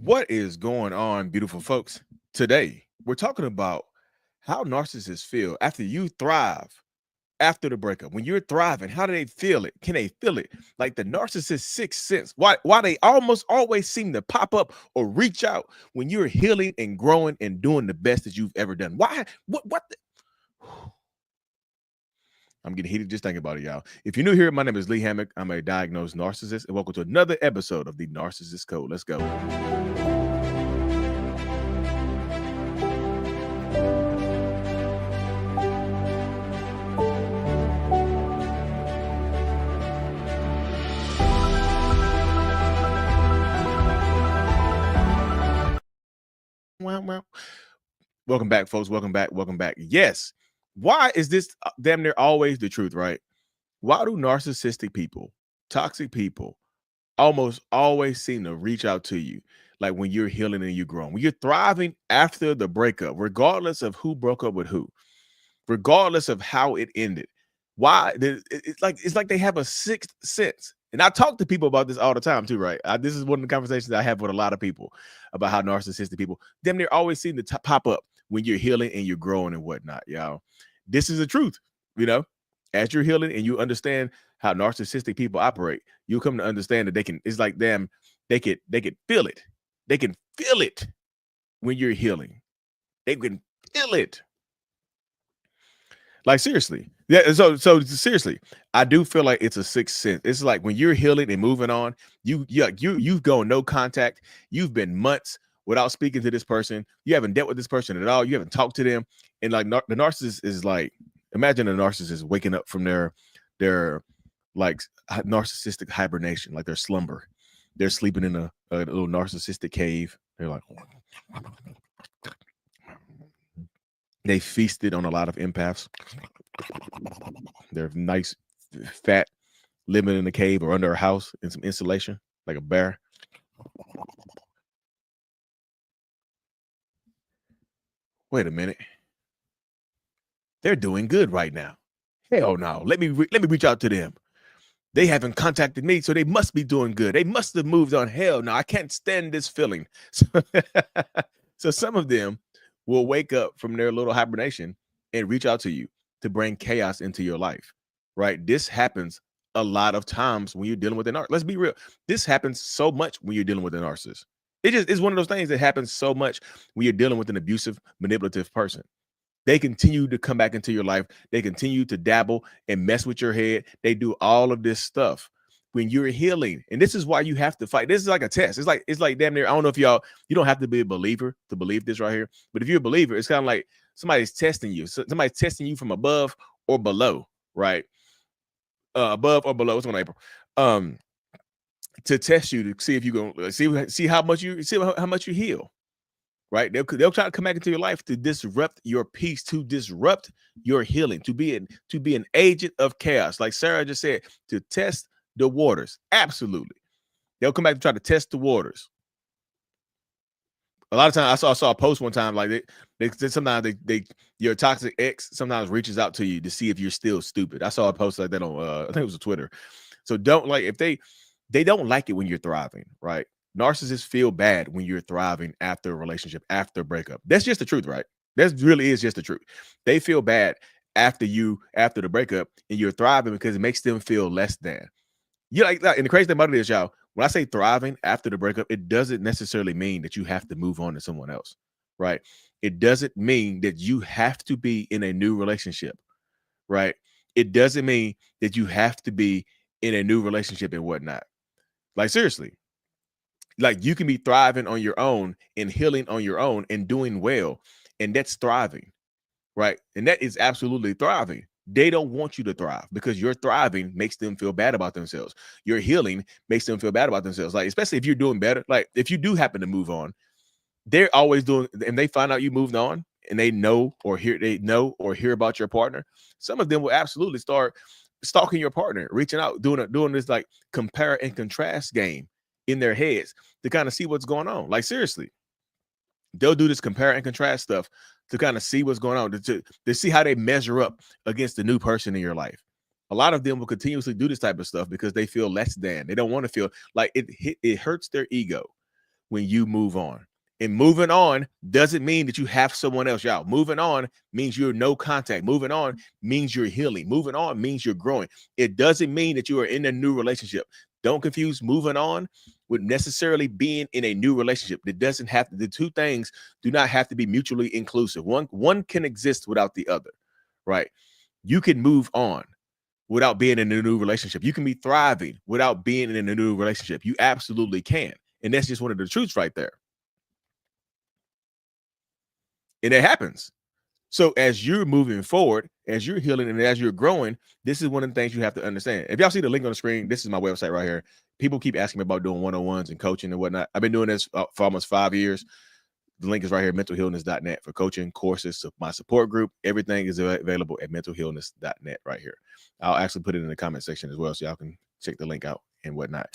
What is going on, beautiful folks? Today, we're talking about how narcissists feel after you thrive after the breakup. When you're thriving, how do they feel it? Can they feel it? Like the narcissist sixth sense. Why they almost always seem to pop up or reach out when you're healing and growing and doing the best that you've ever done. Why? What the? I'm getting heated just thinking about it, y'all. If you're new here, my name is Lee Hammock. I'm a diagnosed narcissist, and welcome to another episode of the Narcissist Code. Let's go. Wow. Welcome back, folks. Welcome back. Welcome back. Yes. Why is this damn near always the truth, right? Why do narcissistic people, toxic people, almost always seem to reach out to you like when you're healing and you're growing, when you're thriving after the breakup, regardless of who broke up with who, regardless of how it ended? Why? It's like they have a sixth sense. And I talk to people about this all the time too, right? This is one of the conversations I have with a lot of people about how narcissistic people, damn near always seem to pop up when you're healing and you're growing and whatnot, y'all. This is the truth, you know. As you're healing and you understand how narcissistic people operate, you come to understand that they can. It's like them. They can feel it. They can feel it when you're healing. They can feel it. Like seriously. Yeah, so seriously, I do feel like it's a sixth sense. It's like when you're healing and moving on, you've gone no contact. You've been months without speaking to this person. You haven't dealt with this person at all. You haven't talked to them. And like the narcissist is like, imagine a narcissist waking up from their like narcissistic hibernation, like their slumber. They're sleeping in a little narcissistic cave. They're like, they feasted on a lot of empaths. They're nice, fat, living in a cave or under a house in some insulation, like a bear. Wait a minute. They're doing good right now. Hell no. Let me reach out to them. They haven't contacted me, so they must be doing good. They must have moved on. Hell no, I can't stand this feeling. So some of them will wake up from their little hibernation and reach out to you to bring chaos into your life, right? This happens a lot of times when you're dealing with an narcissist. Let's be real. This happens so much when you're dealing with a narcissist. It's one of those things that happens so much when you're dealing with an abusive, manipulative person. They continue to come back into your life. They continue to dabble and mess with your head. They do all of this stuff when you're healing. And this is why you have to fight. This is like a test. It's like damn near, I don't know if you don't have to be a believer to believe this right here. But if you're a believer, it's kind of like somebody's testing you. So somebody's testing you from above or below, right? Above or below. What's going on, April? To test you to see if you're going to see how much you heal. Right? They'll try to come back into your life to disrupt your peace, to disrupt your healing, to be an agent of chaos. Like Sarah just said, to test the waters. Absolutely. They'll come back to try to test the waters. A lot of times I saw a post one time, like they sometimes they your toxic ex sometimes reaches out to you to see if you're still stupid. I saw a post like that on I think it was on Twitter. So don't like if they don't like it when you're thriving, right? Narcissists feel bad when you're thriving after a relationship, after a breakup. That's just the truth, right? That really is just the truth. They feel bad after the breakup, and you're thriving because it makes them feel less than. You like that. And the crazy thing about it is, y'all, when I say thriving after the breakup, it doesn't necessarily mean that you have to move on to someone else, right? It doesn't mean that you have to be in a new relationship, right? It doesn't mean that you have to be in a new relationship and whatnot. Like seriously. Like you can be thriving on your own and healing on your own and doing well. And that's thriving, right? And that is absolutely thriving. They don't want you to thrive because your thriving makes them feel bad about themselves. Your healing makes them feel bad about themselves. Like, especially if you're doing better, like if you do happen to move on, they're always doing, and they find out you moved on and they know or hear about your partner. Some of them will absolutely start stalking your partner, reaching out, doing this like compare and contrast game in their heads to kind of see what's going on. Like seriously, they'll do this compare and contrast stuff to kind of see what's going on, to see how they measure up against the new person in your life. A lot of them will continuously do this type of stuff because they feel less than. They don't want to feel like it hurts their ego when you move on. And moving on doesn't mean that you have someone else. Y'all, moving on means you're no contact. Moving on means you're healing. Moving on means you're growing. It doesn't mean that you are in a new relationship. Don't confuse moving on with necessarily being in a new relationship. It doesn't have to, the two things do not have to be mutually inclusive. One can exist without the other, right? You can move on without being in a new relationship. You can be thriving without being in a new relationship. You absolutely can. And that's just one of the truths right there. And it happens. So as you're moving forward, as you're healing and as you're growing, this is one of the things you have to understand. If y'all see the link on the screen, this is my website right here. People keep asking me about doing one-on-ones and coaching and whatnot. I've been doing this for almost 5 years. The link is right here, mentalhealness.net, for coaching, courses, my support group. Everything is available at mentalhealness.net right here. I'll actually put it in the comment section as well, so y'all can check the link out and whatnot.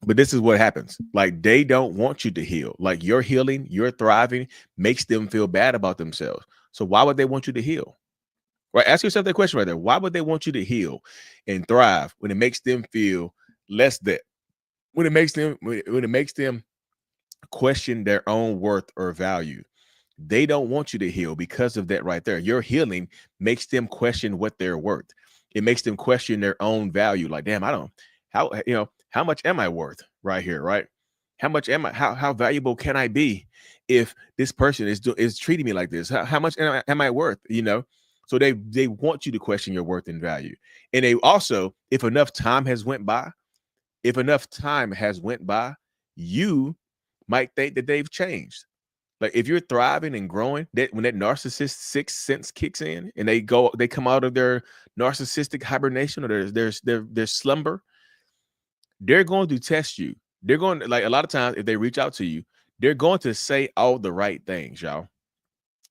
But this is what happens. Like, they don't want you to heal. Like, your healing, your thriving makes them feel bad about themselves. So why would they want you to heal? Right? Ask yourself that question right there. Why would they want you to heal and thrive when it makes them feel less than? When it makes them question their own worth or value. They don't want you to heal because of that right there. Your healing makes them question what they're worth. It makes them question their own value. Like, damn, how much am I worth right here, right? How much am I? How valuable can I be if this person is treating me like this? How much am I worth? So they want you to question your worth and value. And they also, if enough time has went by, you might think that they've changed. Like, if you're thriving and growing, that when that narcissist sixth sense kicks in and they come out of their narcissistic hibernation or their slumber, they're going to test you. They're going to, like, a lot of times, if they reach out to you, they're going to say all the right things, y'all.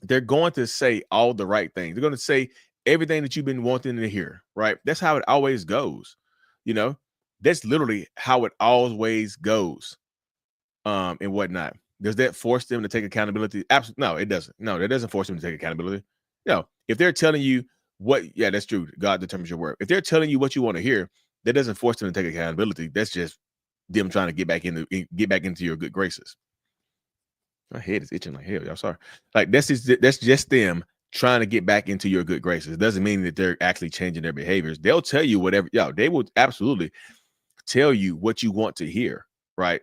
They're going to say all the right things. They're going to say everything that you've been wanting to hear, right? That's how it always goes. That's literally how it always goes. And whatnot. Does that force them to take accountability? Absolutely. No, it doesn't. No, that doesn't force them to take accountability. No, if they're telling you yeah, that's true. God determines your worth. If they're telling you what you want to hear, that doesn't force them to take accountability. That's just them trying to get back into your good graces. My head is itching like hell, y'all. Sorry. Like, that's just them trying to get back into your good graces. It doesn't mean that they're actually changing their behaviors. They'll tell you whatever. They will absolutely tell you what you want to hear, right?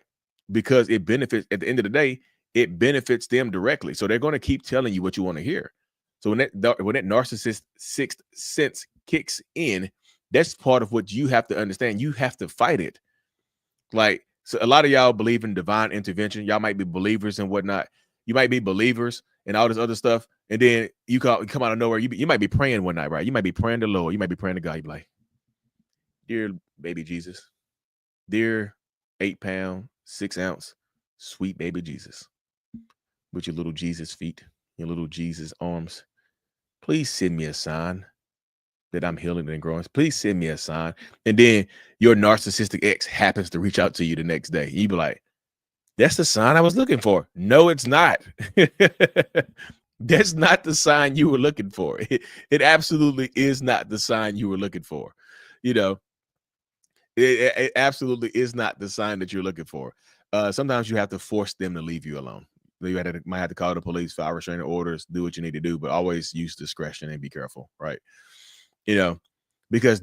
Because it benefits, at the end of the day, it benefits them directly. So they're going to keep telling you what you want to hear. So when that narcissist sixth sense kicks in, that's part of what you have to understand. You have to fight it. Like, so a lot of y'all believe in divine intervention. Y'all might be believers and whatnot. You might be believers and all this other stuff. And then you come out of nowhere. You might be praying one night, right? You might be praying to the Lord. You might be praying to God. You be like, dear baby Jesus, dear 8-pound, 6-ounce, sweet baby Jesus, with your little Jesus feet, your little Jesus arms, please send me a sign that I'm healing and growing. Please send me a sign. And then your narcissistic ex happens to reach out to you the next day. You be like, that's the sign I was looking for. No, it's not. That's not the sign you were looking for. It absolutely is not the sign you were looking for. It absolutely is not the sign that you're looking for. Sometimes you have to force them to leave you alone. You might have to call the police, file restraining orders, do what you need to do, but always use discretion and be careful, right? Because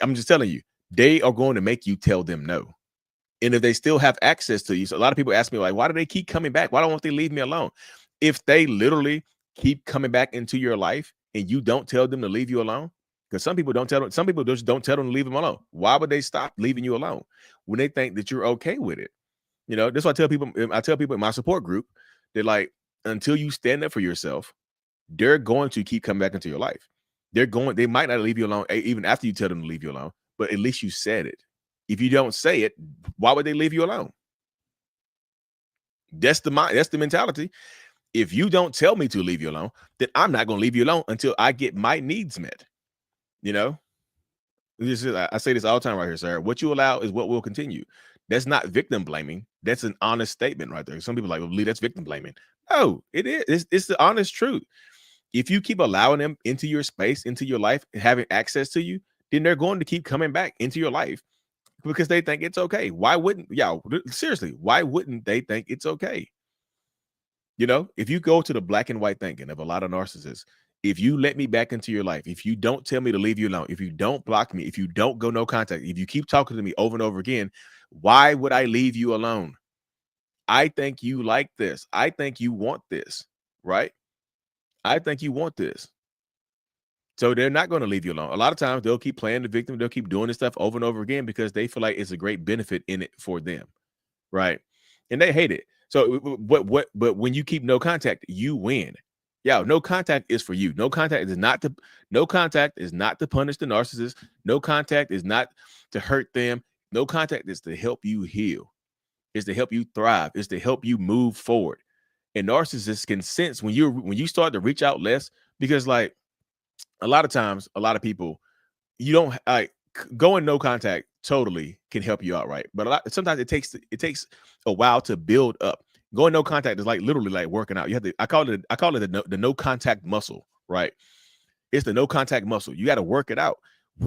I'm just telling you, they are going to make you tell them no. And if they still have access to you, so a lot of people ask me, like, why do they keep coming back? Why don't they leave me alone? If they literally keep coming back into your life and you don't tell them to leave you alone, because some people just don't tell them to leave them alone. Why would they stop leaving you alone when they think that you're okay with it? That's why I tell people in my support group that, like, until you stand up for yourself, they're going to keep coming back into your life. They might not leave you alone even after you tell them to leave you alone, but at least you said it. If you don't say it, why would they leave you alone? That's the mentality. If you don't tell me to leave you alone, then I'm not going to leave you alone until I get my needs met. I say this all the time right here, sir. What you allow is what will continue. That's not victim blaming. That's an honest statement right there. Some people are like, well, Lee, that's victim blaming. No, it is. It's the honest truth. If you keep allowing them into your space, into your life, and having access to you, then they're going to keep coming back into your life because they think it's okay. Why wouldn't, yeah, seriously, why wouldn't they think it's okay? You know, if you go to the black and white thinking of a lot of narcissists, if you let me back into your life, if you don't tell me to leave you alone, if you don't block me, if you don't go no contact, if you keep talking to me over and over again, why would I leave you alone? I think you like this. I think you want this, right? I think you want this. So they're not going to leave you alone. A lot of times they'll keep playing the victim. They'll keep doing this stuff over and over again because they feel like it's a great benefit in it for them, right? And they hate it. So, but when you keep no contact, you win. Yeah, no contact is for you. No contact is not to punish the narcissist. No contact is not to hurt them. No contact is to help you heal. Is to help you thrive. Is to help you move forward. And narcissists can sense when you start to reach out less, because like a lot of times, a lot of people, you don't like going no contact totally can help you out, right? But sometimes it takes a while to build up. Going no contact is like literally like working out. You have to, I call it the no contact muscle, right? It's the no contact muscle. You got to work it out.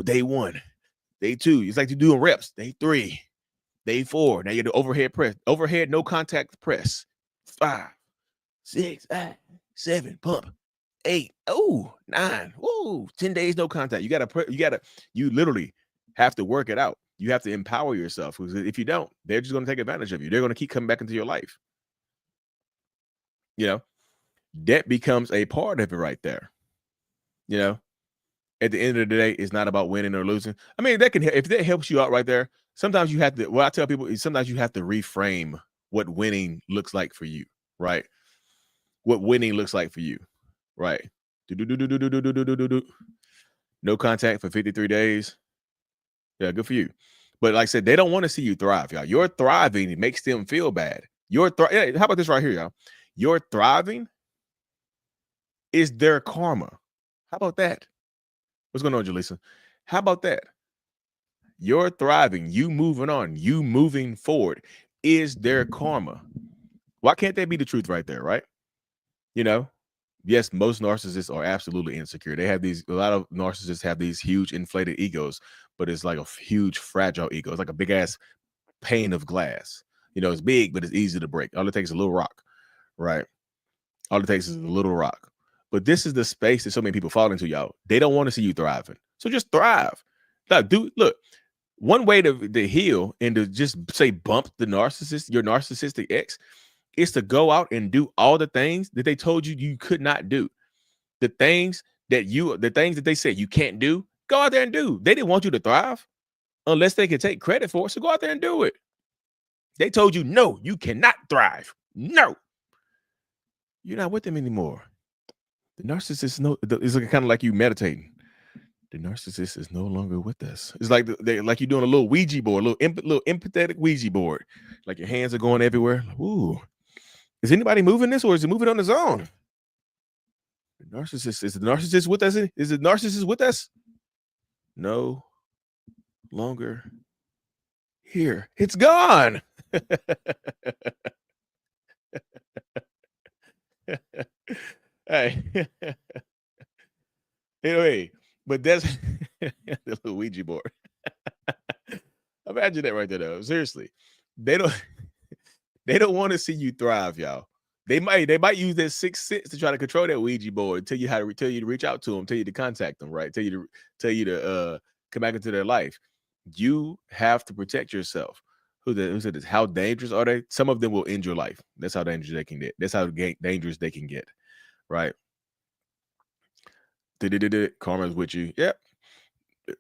Day 1, day 2, it's like you're doing reps. Day 3, day 4, now you do overhead press, overhead no contact press. 5, 6, 7, pump. 8, 9, 10 days no contact. You literally have to work it out. You have to empower yourself, because if you don't, they're just going to take advantage of you. They're going to keep coming back into your life. You know, that becomes a part of it right there. You know, at the end of the day, it's not about winning or losing. I mean, that can, if that helps you out right there, sometimes you have to, what I tell people is sometimes you have to reframe what winning looks like for you, right? What winning looks like for you, right? No contact for 53 days. Yeah, good for you. But like I said, they don't want to see you thrive, y'all. Your thriving, it makes them feel bad. How about this right here, y'all? Your thriving is their karma. How about that? What's going on, Julissa? How about that? Your thriving, you moving on, you moving forward is their karma. Why can't that be the truth right there, right? You know, yes, most narcissists are absolutely insecure. A lot of narcissists have these huge inflated egos, but it's like a huge fragile ego. It's like a big ass pane of glass. You know, it's big, but it's easy to break. All it takes is a little rock, right? All it takes is a little rock. But this is the space that so many people fall into, y'all. They don't want to see you thriving. So just thrive. Look, one way to heal and to just say bump the narcissist, your narcissistic ex, is to go out and do all the things that they told you could not do. The things that they said you can't do, go out there and do. They didn't want you to thrive unless they could take credit for it. So go out there and do it. They told you, no, you cannot thrive. No. You're not with them anymore. The narcissist is kind of like you meditating. The narcissist is no longer with us. It's like like you're doing a little Ouija board, little empathetic Ouija board. Like your hands are going everywhere. Like, ooh, is anybody moving this, or is it moving on its own? The narcissist, is the narcissist with us? Is the narcissist with us? No longer here. It's gone. Hey. Anyway, but that's the little Ouija board. Imagine that right there, though. Seriously, they don't want to see you thrive, y'all. They might use their sixth sense to try to control that Ouija board, tell you to reach out to them, tell you to contact them, right? Tell you to come back into their life. You have to protect yourself. Who said this? How dangerous are they? Some of them will end your life. That's how dangerous they can get. That's how dangerous they can get, right? Karma's with you. Yep.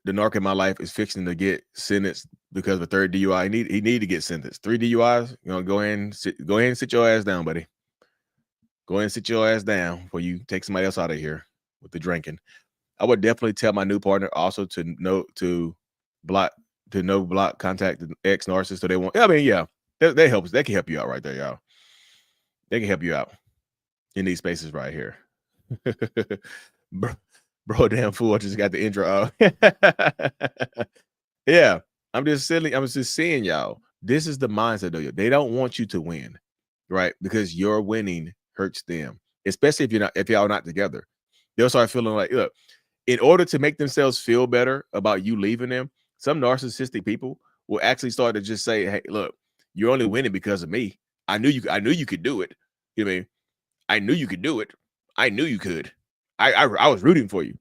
The narc in my life is fixing to get sentenced because of a 3rd DUI. He need to get sentenced. 3 DUIs. You know, go ahead and sit your ass down, buddy. Go ahead and sit your ass down before you take somebody else out of here with the drinking. I would definitely tell my new partner also to block contact the ex narcissist. So they won't. I mean, yeah, they help. They can help you out right there, y'all. They can help you out in these spaces right here. Bro, damn fool! I just got the intro. Yeah, I'm just saying, y'all. This is the mindset though. They don't want you to win, right? Because your winning hurts them, especially if y'all not together. They'll start feeling like, look, in order to make themselves feel better about you leaving them, some narcissistic people will actually start to just say, hey, look, you're only winning because of me. I knew you could do it. You know what I mean? I knew you could do it. I knew you could. I was rooting for you.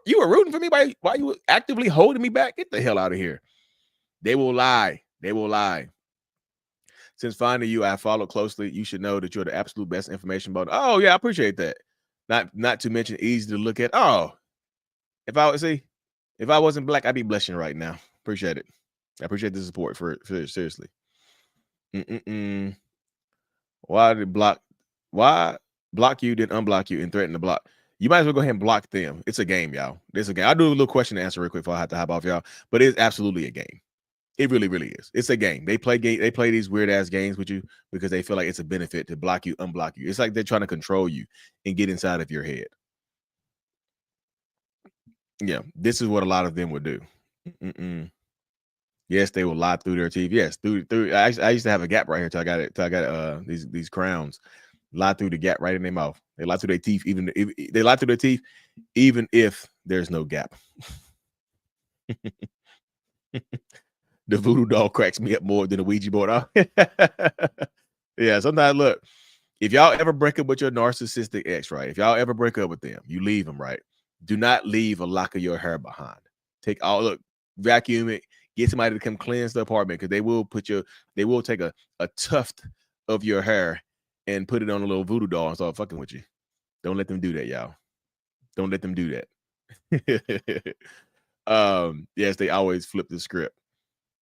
You were rooting for me by you were actively holding me back. Get the hell out of here. They will lie. They will lie. Since finding you, I followed closely. You should know that you're the absolute best information about. Oh yeah, I appreciate that. Not to mention easy to look at. Oh, if I wasn't black, I'd be blushing right now. Appreciate it. I appreciate the support for seriously. Why did block? Why block you, then unblock you, and threaten to block? You might as well go ahead and block them. It's a game, y'all. It's a game. I'll do a little question and answer real quick before I have to hop off, y'all. But it's absolutely a game. It really, really is. It's a game. They play these weird ass games with you because they feel like it's a benefit to block you, unblock you. It's like they're trying to control you and get inside of your head. Yeah, this is what a lot of them would do. Yes, they will lie through their teeth. Yes, through. I used to have a gap right here till I got these crowns. Lie through the gap right in their mouth. They lie through their teeth, even if they lie through their teeth, even if there's no gap. The voodoo doll cracks me up more than a Ouija board. Yeah, sometimes look, if y'all ever break up with your narcissistic ex, right? If y'all ever break up with them, you leave them, right? Do not leave a lock of your hair behind. Vacuum it, get somebody to come cleanse the apartment because they will take a tuft of your hair and put it on a little voodoo doll and start fucking with you. Don't let them do that, y'all. Don't let them do that. Yes, they always flip the script.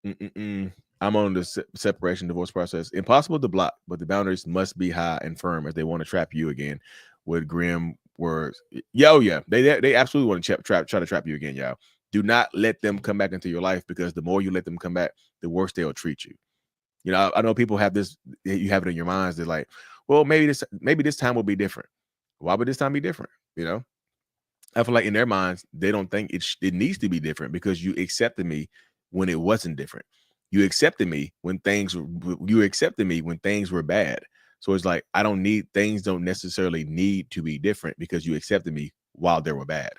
I'm on the separation divorce process. Impossible to block, but the boundaries must be high and firm if they want to trap you again with grim words. Yeah. They absolutely want to try to trap you again, y'all. Do not let them come back into your life because the more you let them come back, the worse they'll treat you. You know, I know people have this, you have it in your minds. They're like, well, maybe this time will be different. Why would this time be different? You know, I feel like in their minds, they don't think it needs to be different because you accepted me when it wasn't different. You accepted me when things were bad. So it's like, things don't necessarily need to be different because you accepted me while they were bad.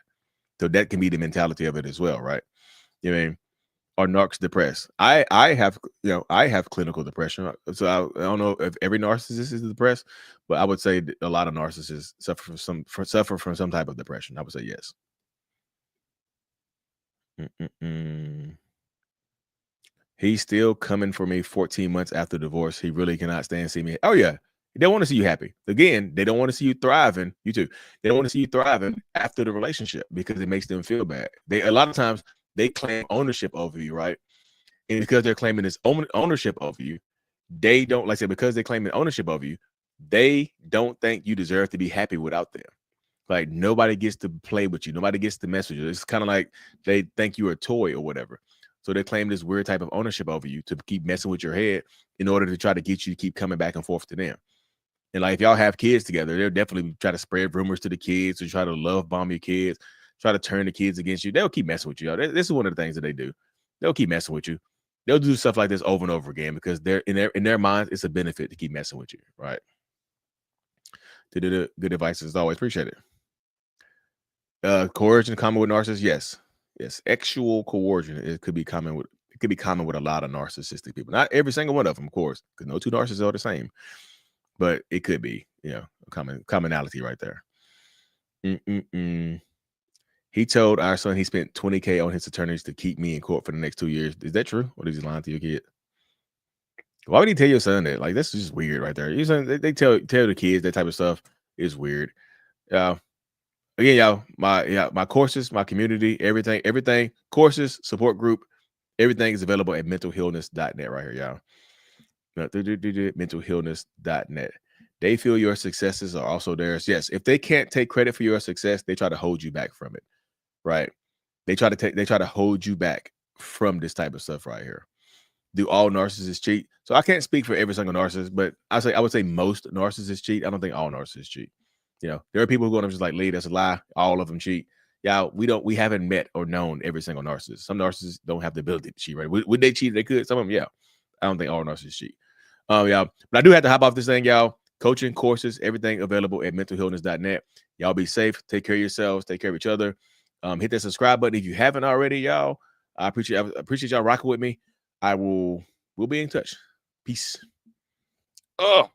So that can be the mentality of it as well, right? You know what I mean? Are narcs depressed? I have clinical depression. So I don't know if every narcissist is depressed, but I would say a lot of narcissists suffer from some type of depression. I would say yes. He's still coming for me 14 months after divorce. He really cannot stand see me. Oh yeah. They don't want to see you happy. Again, they don't want to see you thriving. You too. They don't want to see you thriving after the relationship because it makes them feel bad. A lot of times they claim ownership over you, right? And because they're claiming this ownership over you, they don't, like I said, because they're claiming ownership over you, they don't think you deserve to be happy without them. Like nobody gets to play with you. Nobody gets to mess with you. It's kind of like they think you're a toy or whatever. So they claim this weird type of ownership over you to keep messing with your head in order to try to get you to keep coming back and forth to them. And like if y'all have kids together, they'll definitely try to spread rumors to the kids or try to love bomb your kids, try to turn the kids against you. They'll keep messing with you. This is one of the things that they do. They'll keep messing with you. They'll do stuff like this over and over again because they're in their minds, it's a benefit to keep messing with you, right? Good advice as always. Appreciate it. Coercion common with narcissists? Yes. Actual coercion. It could be common with a lot of narcissistic people. Not every single one of them, of course, because no two narcissists are the same. But it could be, a commonality right there. He told our son he spent $20,000 on his attorneys to keep me in court for the next 2 years. Is that true? Or is he lying to your kid? Why would he tell your son that? Like, that's just weird right there. They tell the kids that type of stuff is weird. Again, y'all, my courses, my community, everything, courses, support group, everything is available at mentalhealness.net right here, y'all. Mentalhealness.net. They feel your successes are also theirs. Yes, if they can't take credit for your success, they try to hold you back from it, right? They try to hold you back from this type of stuff right here. Do all narcissists cheat? So I can't speak for every single narcissist, but I would say most narcissists cheat. I don't think all narcissists cheat. There are people who are going to just like, Lee, that's a lie. All of them cheat. Yeah, we haven't met or known every single narcissist. Some narcissists don't have the ability to cheat, right? Would they cheat if they could? Some of them, yeah. I don't think all narcissists cheat. Yeah, but I do have to hop off this thing, y'all. Coaching, courses, everything available at mentalhealness.net. Y'all be safe. Take care of yourselves. Take care of each other. Hit that subscribe button if you haven't already, y'all. I appreciate y'all rocking with me. we'll be in touch. Peace. Oh.